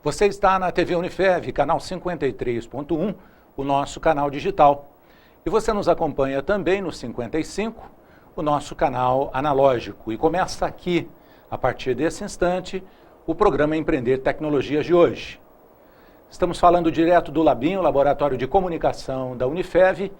Você está na TV Unifev, canal 53.1, o nosso canal digital. E você nos acompanha também no 55, o nosso canal analógico. E começa aqui, a partir desse instante, o programa Empreender Tecnologias de hoje. Estamos falando direto do Labim, o Laboratório de Comunicação da Unifev,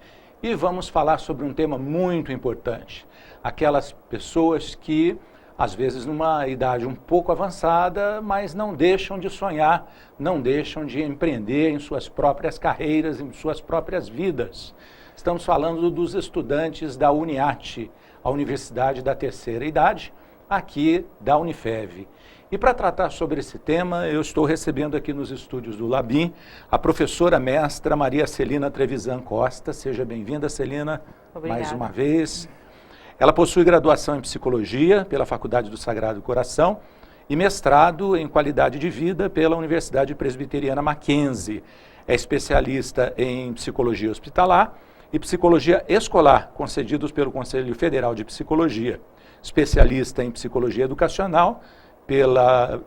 e vamos falar sobre um tema muito importante. Aquelas pessoas que, às vezes numa idade um pouco avançada, mas não deixam de sonhar, não deixam de empreender em suas próprias carreiras, em suas próprias vidas. Estamos falando dos estudantes da Uniate, a Universidade da Terceira Idade, aqui da Unifev. E para tratar sobre esse tema, eu estou recebendo aqui nos estúdios do Labim a professora mestra Maria Celina Trevisan Costa. Seja bem-vinda, Celina, mais uma vez. Ela possui graduação em Psicologia pela Faculdade do Sagrado Coração e mestrado em Qualidade de Vida pela Universidade Presbiteriana Mackenzie. É especialista em Psicologia Hospitalar e Psicologia Escolar, concedidos pelo Conselho Federal de Psicologia. Especialista em Psicologia Educacional,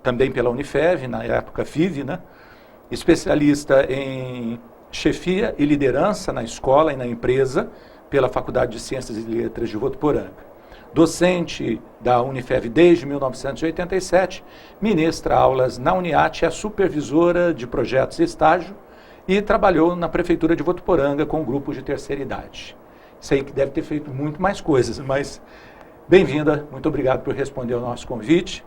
também pela Unifev, na época FIV, né? Especialista em Chefia e Liderança na escola e na empresa, pela Faculdade de Ciências e Letras de Votuporanga. Docente da Unifev desde 1987, ministra aulas na Uniate, é supervisora de projetos e estágio e trabalhou na Prefeitura de Votuporanga com grupos de terceira idade. Sei que deve ter feito muito mais coisas, mas bem-vinda, muito obrigado por responder ao nosso convite.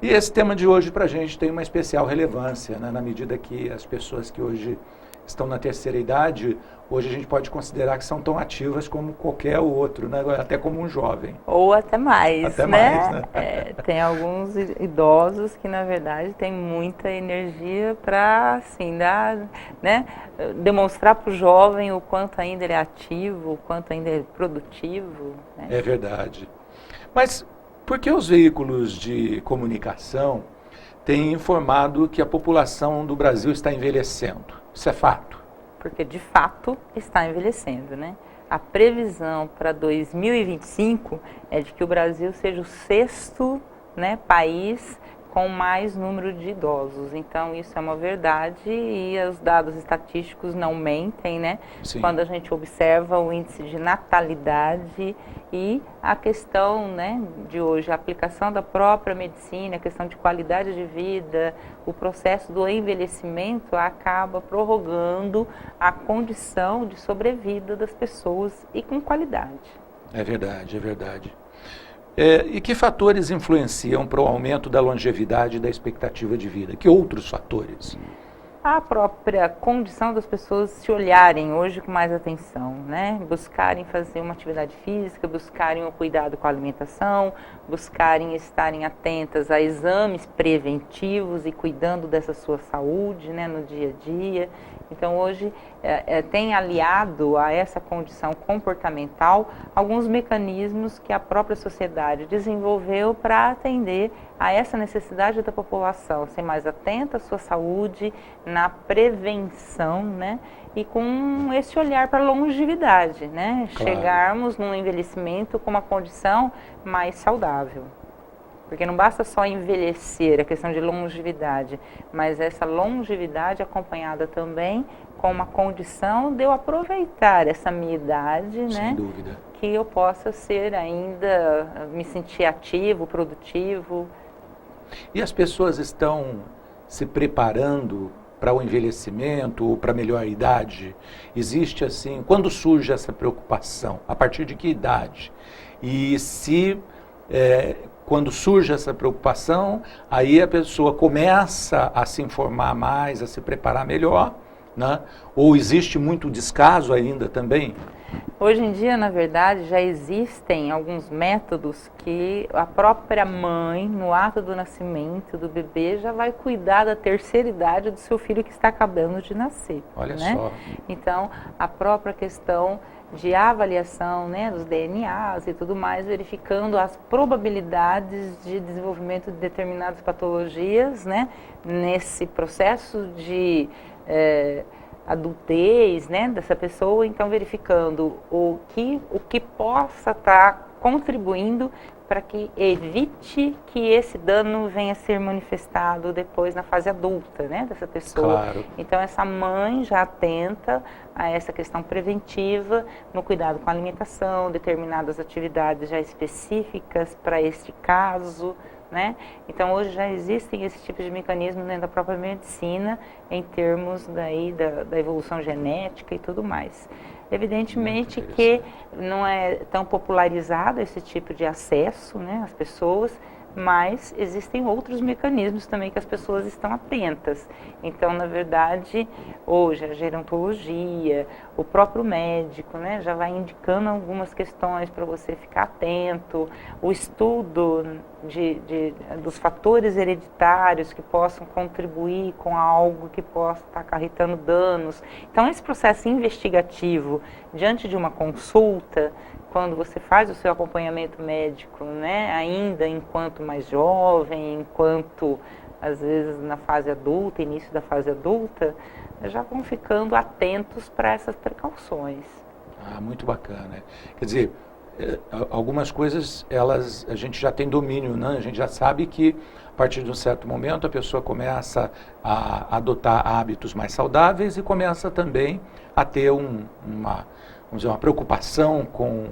E esse tema de hoje para a gente tem uma especial relevância, né, na medida que as pessoas que hoje estão na terceira idade, hoje a gente pode considerar que são tão ativas como qualquer outro, né? Até como um jovem. Ou até mais, até né? Mais, né? Tem alguns idosos que, na verdade, têm muita energia para, assim, demonstrar para o jovem o quanto ainda ele é ativo, o quanto ainda é produtivo. Né? É verdade. Mas por que os veículos de comunicação têm informado que a população do Brasil está envelhecendo? Isso é fato? Porque, de fato, está envelhecendo, né? A previsão para 2025 é de que o Brasil seja o sexto, né, país com mais número de idosos. Então, isso é uma verdade e os dados estatísticos não mentem, né? Sim. Quando a gente observa o índice de natalidade e a questão, né, de hoje, a aplicação da própria medicina, a questão de qualidade de vida, o processo do envelhecimento acaba prorrogando a condição de sobrevida das pessoas e com qualidade. É verdade, é verdade. E que fatores influenciam para o aumento da longevidade e da expectativa de vida? Que outros fatores? A própria condição das pessoas se olharem hoje com mais atenção, né? Buscarem fazer uma atividade física, buscarem o cuidado com a alimentação, buscarem estarem atentas a exames preventivos e cuidando dessa sua saúde, né, no dia a dia. Então, hoje, tem aliado a essa condição comportamental alguns mecanismos que a própria sociedade desenvolveu para atender a essa necessidade da população, ser mais atenta à sua saúde, na prevenção, né? E com esse olhar para a longevidade, né? Claro. Chegarmos num envelhecimento com uma condição mais saudável. Porque não basta só envelhecer, a questão de longevidade, mas essa longevidade acompanhada também com uma condição de eu aproveitar essa minha idade, né? Sem dúvida. Que eu possa ser ainda, me sentir ativo, produtivo. E as pessoas estão se preparando para o envelhecimento ou para a melhor idade? Existe assim, quando surge essa preocupação? A partir de que idade? E se... quando surge essa preocupação, aí a pessoa começa a se informar mais, a se preparar melhor, né? Ou existe muito descaso ainda também? Hoje em dia, na verdade, já existem alguns métodos que a própria mãe, no ato do nascimento do bebê, já vai cuidar da terceira idade do seu filho que está acabando de nascer. Olha, né? Só. Então, a própria questão de avaliação, né, dos DNAs e tudo mais, verificando as probabilidades de desenvolvimento de determinadas patologias, né, nesse processo de adultez, né, dessa pessoa, então verificando o que possa estar contribuindo para que evite que esse dano venha a ser manifestado depois na fase adulta, né, dessa pessoa. Claro. Então essa mãe já atenta a essa questão preventiva no cuidado com a alimentação, determinadas atividades já específicas para este caso, né? Então hoje já existem esse tipo de mecanismo dentro da própria medicina em termos daí da evolução genética e tudo mais. Evidentemente que não é tão popularizado esse tipo de acesso, né, às pessoas, mas existem outros mecanismos também que as pessoas estão atentas. Então, na verdade, hoje a gerontologia, o próprio médico, né, já vai indicando algumas questões para você ficar atento, o estudo dos fatores hereditários que possam contribuir com algo que possa estar acarretando danos. Então, esse processo investigativo diante de uma consulta, quando você faz o seu acompanhamento médico, né, ainda enquanto mais jovem, enquanto às vezes na fase adulta, início da fase adulta, já vão ficando atentos para essas precauções. Ah, muito bacana. Quer dizer, algumas coisas a gente já tem domínio, né? A gente já sabe que a partir de um certo momento a pessoa começa a adotar hábitos mais saudáveis e começa também a ter uma preocupação com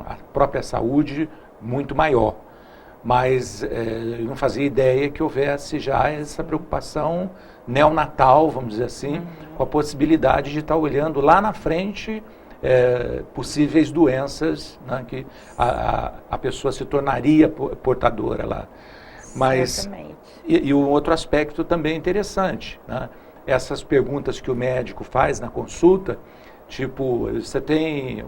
a própria saúde muito maior. Mas eu não fazia ideia que houvesse já essa preocupação neonatal, vamos dizer assim, com a possibilidade de estar olhando lá na frente possíveis doenças, né, que a pessoa se tornaria portadora lá. Mas, e um outro aspecto também interessante, né, essas perguntas que o médico faz na consulta, tipo, você tem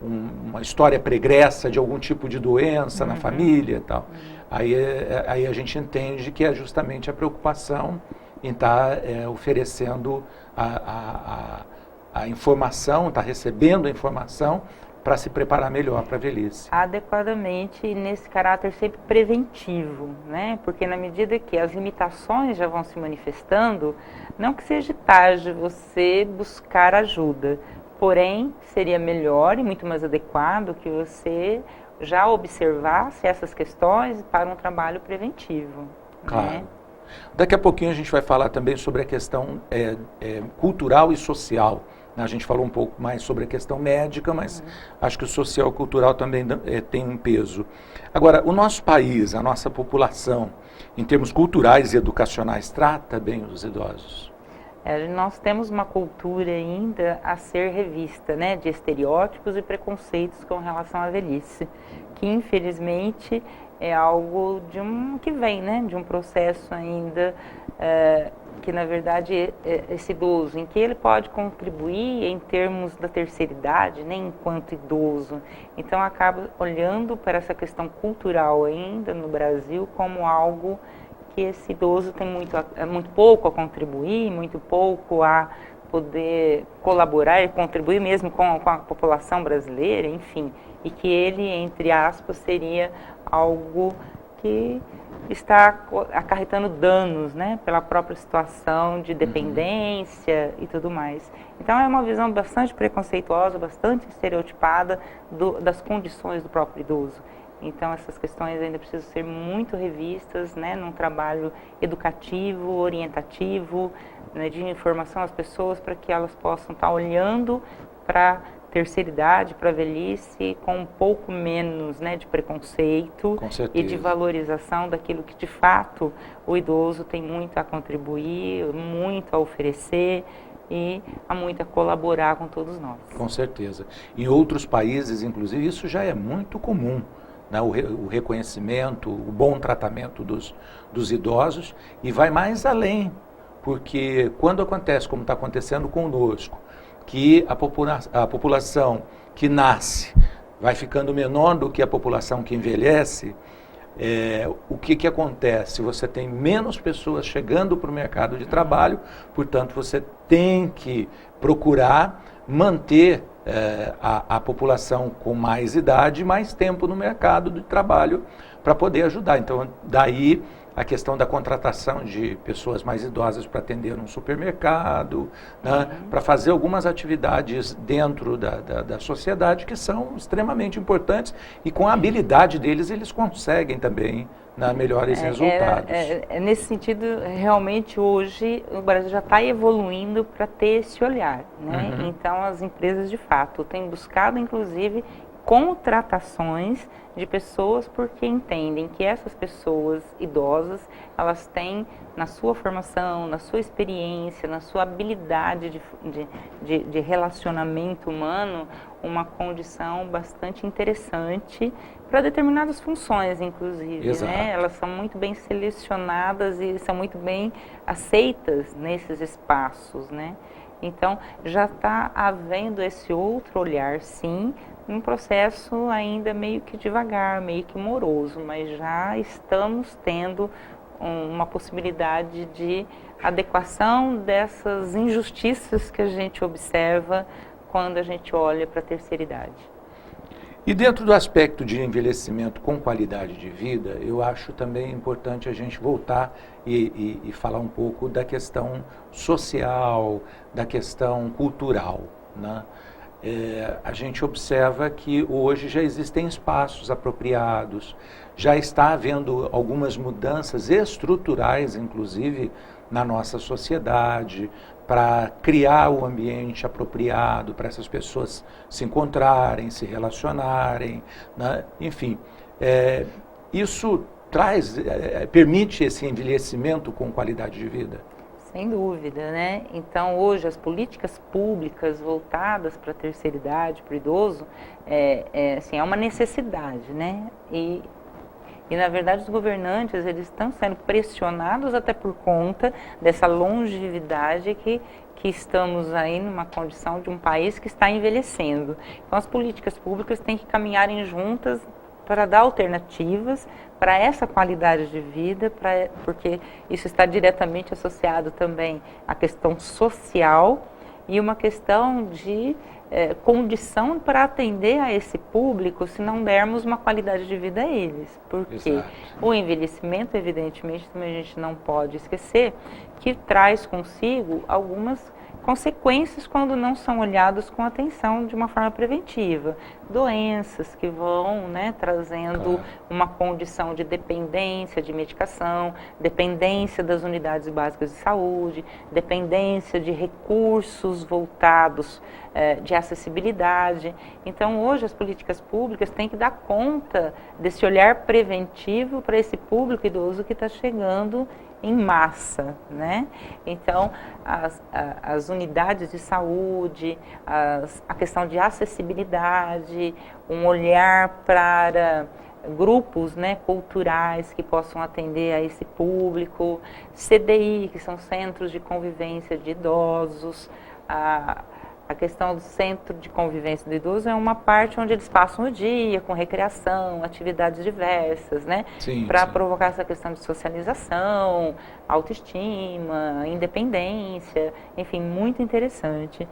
uma história pregressa de algum tipo de doença na família e tal. Aí a gente entende que é justamente a preocupação em estar oferecendo a informação, estar recebendo a informação para se preparar melhor para a velhice. Adequadamente, nesse caráter sempre preventivo, né? Porque na medida que as limitações já vão se manifestando, não que seja tarde você buscar ajuda, porém seria melhor e muito mais adequado que você já observasse essas questões para um trabalho preventivo. Claro. Né? Daqui a pouquinho a gente vai falar também sobre a questão cultural e social. A gente falou um pouco mais sobre a questão médica, mas acho que o social e cultural também tem um peso. Agora, o nosso país, a nossa população, em termos culturais e educacionais, trata bem os idosos? Nós temos uma cultura ainda a ser revista, né, de estereótipos e preconceitos com relação à velhice, que infelizmente é algo que vem, né, de um processo ainda que na verdade esse idoso, em que ele pode contribuir em termos da terceira idade, né, enquanto idoso. Então acaba olhando para essa questão cultural ainda no Brasil como algo que esse idoso tem muito pouco a contribuir, muito pouco a poder colaborar e contribuir mesmo com a população brasileira, enfim, e que ele, entre aspas, seria algo que está acarretando danos, né, pela própria situação de dependência e tudo mais. Então é uma visão bastante preconceituosa, bastante estereotipada das condições do próprio idoso. Então essas questões ainda precisam ser muito revistas, né, num trabalho educativo, orientativo, né, de informação às pessoas para que elas possam estar olhando para a terceira idade, para a velhice, com um pouco menos, né, de preconceito e de valorização daquilo que de fato o idoso tem muito a contribuir, muito a oferecer e há muito a colaborar com todos nós. Com certeza. Em outros países, inclusive, isso já é muito comum. O reconhecimento, o bom tratamento dos idosos, e vai mais além, porque quando acontece, como está acontecendo conosco, que a população que nasce vai ficando menor do que a população que envelhece, o que acontece? Você tem menos pessoas chegando para o mercado de trabalho, portanto você tem que procurar manter a população com mais idade, mais tempo no mercado de trabalho para poder ajudar. Então, daí a questão da contratação de pessoas mais idosas para atender num supermercado, né, para fazer algumas atividades dentro da sociedade que são extremamente importantes e com a habilidade deles eles conseguem também melhores resultados. Nesse sentido, realmente hoje o Brasil já está evoluindo para ter esse olhar, né? Então as empresas de fato têm buscado inclusive contratações de pessoas porque entendem que essas pessoas idosas, elas têm na sua formação, na sua experiência, na sua habilidade de relacionamento humano, uma condição bastante interessante para determinadas funções, inclusive, né? Elas são muito bem selecionadas e são muito bem aceitas nesses espaços, né? Então, já está havendo esse outro olhar, sim, um processo ainda meio que devagar, meio que moroso, mas já estamos tendo uma possibilidade de adequação dessas injustiças que a gente observa quando a gente olha para a terceira idade. E dentro do aspecto de envelhecimento com qualidade de vida, eu acho também importante a gente voltar e falar um pouco da questão social, da questão cultural, né? A gente observa que hoje já existem espaços apropriados, já está havendo algumas mudanças estruturais, inclusive, na nossa sociedade, para criar o ambiente apropriado para essas pessoas se encontrarem, se relacionarem, né? Enfim, isso permite esse envelhecimento com qualidade de vida. Sem dúvida, né? Então, hoje, as políticas públicas voltadas para a terceira idade, para o idoso, assim, é uma necessidade, né? E, na verdade, os governantes, eles estão sendo pressionados até por conta dessa longevidade que estamos aí numa condição de um país que está envelhecendo. Então, as políticas públicas têm que caminharem juntas para dar alternativas para essa qualidade de vida, porque isso está diretamente associado também à questão social e uma questão de condição para atender a esse público se não dermos uma qualidade de vida a eles. Porque o envelhecimento, evidentemente, também a gente não pode esquecer, que traz consigo algumas consequências quando não são olhados com atenção de uma forma preventiva. Doenças que vão, né, trazendo uma condição de dependência de medicação, dependência das unidades básicas de saúde, dependência de recursos voltados de acessibilidade. Então, hoje as políticas públicas têm que dar conta desse olhar preventivo para esse público idoso que está chegando em massa, né? Então, as unidades de saúde, a questão de acessibilidade, um olhar para grupos, né, culturais que possam atender a esse público, CDI, que são centros de convivência de idosos, a questão do centro de convivência do idoso é uma parte onde eles passam o dia com recreação, atividades diversas, né? Para provocar essa questão de socialização, autoestima, independência, enfim, muito interessante.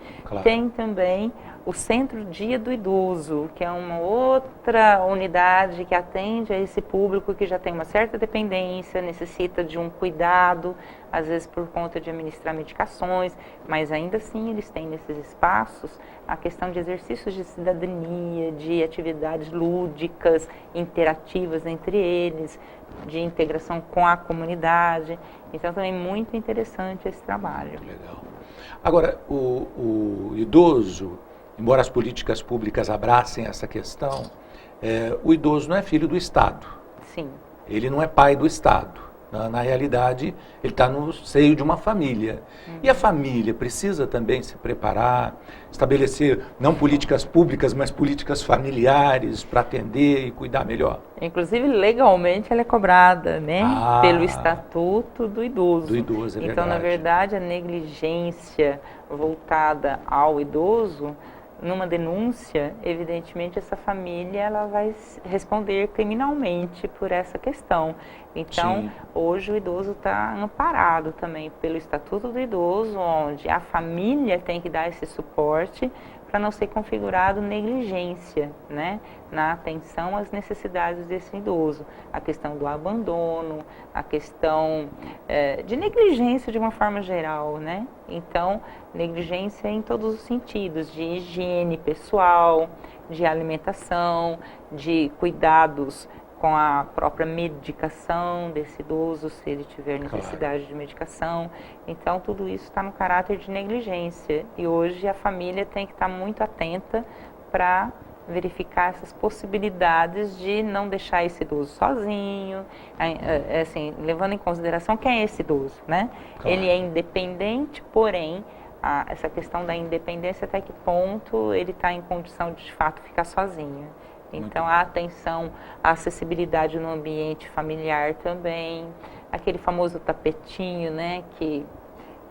Tem também o Centro Dia do Idoso, que é uma outra unidade que atende a esse público que já tem uma certa dependência, necessita de um cuidado, às vezes por conta de administrar medicações, mas ainda assim eles têm nesses espaços a questão de exercícios de cidadania, de atividades lúdicas, interativas entre eles, de integração com a comunidade. Então também muito interessante esse trabalho. Legal. Agora, o idoso, embora as políticas públicas abracem essa questão, o idoso não é filho do Estado. Sim. Ele não é pai do Estado. Na realidade, ele está no seio de uma família. E a família precisa também se preparar, estabelecer não políticas públicas, mas políticas familiares para atender e cuidar melhor. Inclusive, legalmente, ela é cobrada, né? Pelo Estatuto do Idoso. Do idoso, é então, verdade. na verdade, a negligência voltada ao idoso, numa denúncia, evidentemente essa família ela vai responder criminalmente por essa questão. Então, hoje o idoso está amparado também pelo Estatuto do Idoso, onde a família tem que dar esse suporte para não ser configurado negligência, né, na atenção às necessidades desse idoso. A questão do abandono, a questão de negligência de uma forma geral, né? Então, negligência em todos os sentidos, de higiene pessoal, de alimentação, de cuidados com a própria medicação desse idoso, se ele tiver necessidade de medicação. Então, tudo isso está no caráter de negligência. E hoje a família tem que estar muito atenta para verificar essas possibilidades de não deixar esse idoso sozinho, assim, levando em consideração quem é esse idoso, né? Ele é independente, porém, essa questão da independência, até que ponto ele está em condição de fato ficar sozinho. Então, a atenção, a acessibilidade no ambiente familiar também, aquele famoso tapetinho, né, que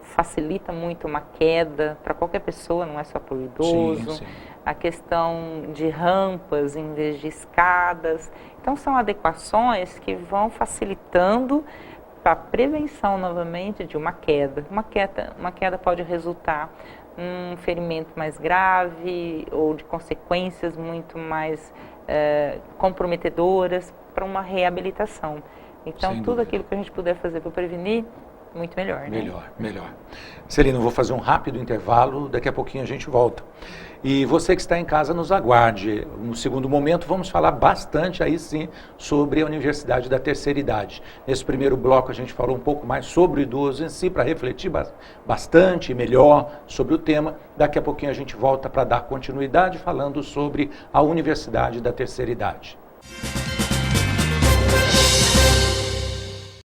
facilita muito uma queda para qualquer pessoa, não é só para o idoso. Sim, sim. A questão de rampas em vez de escadas. Então, são adequações que vão facilitando para a prevenção, novamente, de uma queda. Uma queda pode resultar um ferimento mais grave ou de consequências muito mais comprometedoras para uma reabilitação. Então, tudo aquilo que a gente puder fazer para prevenir, muito melhor, né? Melhor. Celina, eu vou fazer um rápido intervalo, daqui a pouquinho a gente volta. E você que está em casa, nos aguarde. No segundo momento, vamos falar bastante aí sim sobre a Universidade da Terceira Idade. Nesse primeiro bloco, a gente falou um pouco mais sobre o idoso em si, para refletir bastante e melhor sobre o tema. Daqui a pouquinho a gente volta para dar continuidade falando sobre a Universidade da Terceira Idade.